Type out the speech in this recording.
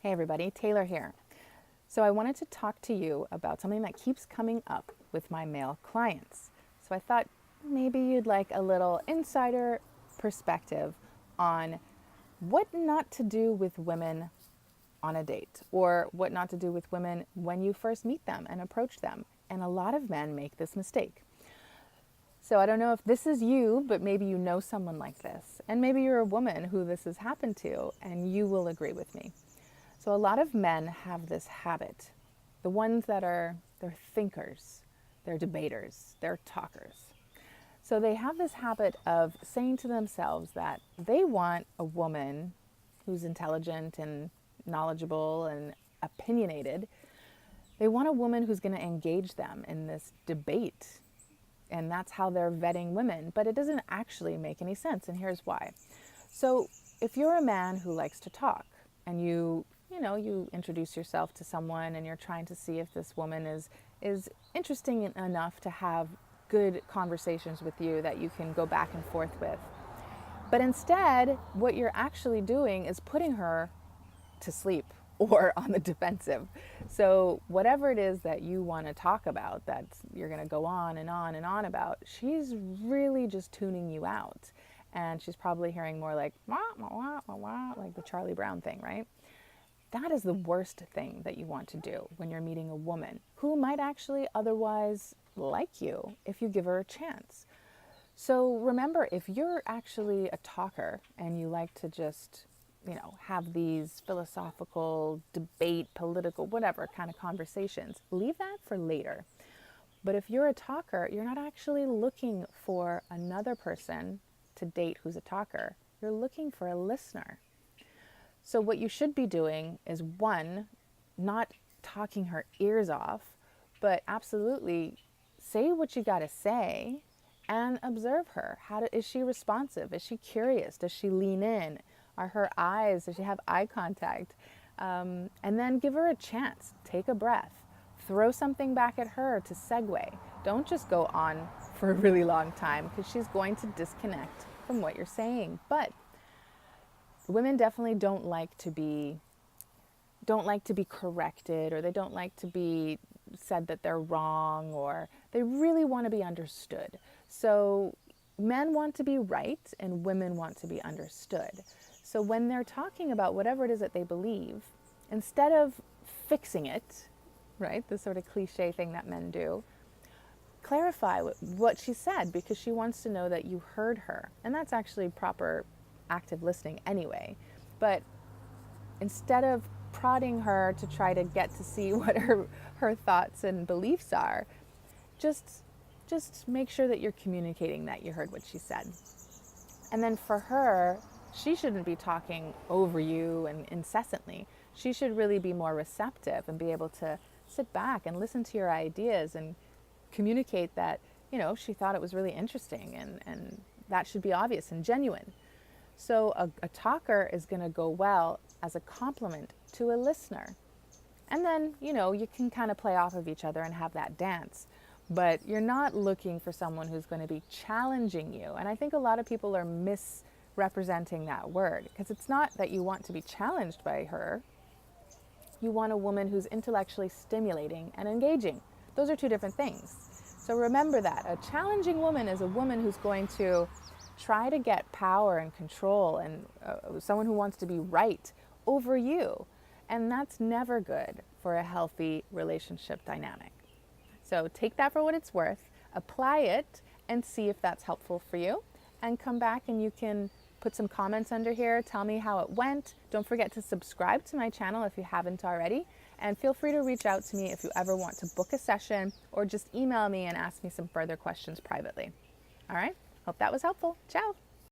Hey everybody, Taylor here. So I wanted to talk to you about something that keeps coming up with my male clients. So I thought maybe you'd like a little insider perspective on what not to do with women on a date, or what not to do with women when you first meet them and approach them. And a lot of men make this mistake. So I don't know if this is you, but maybe you know someone like this. And maybe you're a woman who this has happened to, and you will agree with me. So a lot of men have this habit. The ones that they're thinkers, they're debaters, they're talkers. So they have this habit of saying to themselves that they want a woman who's intelligent and knowledgeable and opinionated. They want a woman who's going to engage them in this debate. And that's how they're vetting women. But it doesn't actually make any sense. And here's why. So if you're a man who likes to talk and you introduce yourself to someone and you're trying to see if this woman is interesting enough to have good conversations with you that you can go back and forth with. But instead, what you're actually doing is putting her to sleep or on the defensive. So whatever it is that you want to talk about, that you're going to go on and on and on about, she's really just tuning you out. And she's probably hearing more like, wah, wah, wah, wah, wah, like the Charlie Brown thing, right? That is the worst thing that you want to do when you're meeting a woman who might actually otherwise like you if you give her a chance. So remember, if you're actually a talker and you like to just, have these philosophical, debate, political, whatever kind of conversations, leave that for later. But if you're a talker, you're not actually looking for another person to date who's a talker. You're looking for a listener. So what you should be doing is, one, not talking her ears off, but absolutely say what you got to say and observe her. Is she responsive? Is she curious? Does she lean in? Does she have eye contact? And then give her a chance. Take a breath. Throw something back at her to segue. Don't just go on for a really long time, because she's going to disconnect from what you're saying. But women definitely don't like to be corrected, or they don't like to be said that they're wrong, or they really want to be understood. So men want to be right and women want to be understood. So when they're talking about whatever it is that they believe, instead of fixing it, right, the sort of cliche thing that men do, clarify what she said, because she wants to know that you heard her. And that's actually proper active listening anyway. But instead of prodding her to try to get to see what her thoughts and beliefs are, just make sure that you're communicating that you heard what she said. And then for her, she shouldn't be talking over you and incessantly. She should really be more receptive and be able to sit back and listen to your ideas and communicate that, she thought it was really interesting, and that should be obvious and genuine. So a talker is going to go well as a complement to a listener. And then, you can kind of play off of each other and have that dance. But you're not looking for someone who's going to be challenging you. And I think a lot of people are misrepresenting that word, because it's not that you want to be challenged by her. You want a woman who's intellectually stimulating and engaging. Those are two different things. So remember that. A challenging woman is a woman who's going to try to get power and control, and someone who wants to be right over you. And that's never good for a healthy relationship dynamic. So take that for what it's worth, apply it, and see if that's helpful for you. And come back and you can put some comments under here. Tell me how it went. Don't forget to subscribe to my channel if you haven't already. And feel free to reach out to me if you ever want to book a session, or just email me and ask me some further questions privately. All right? Hope that was helpful. Ciao.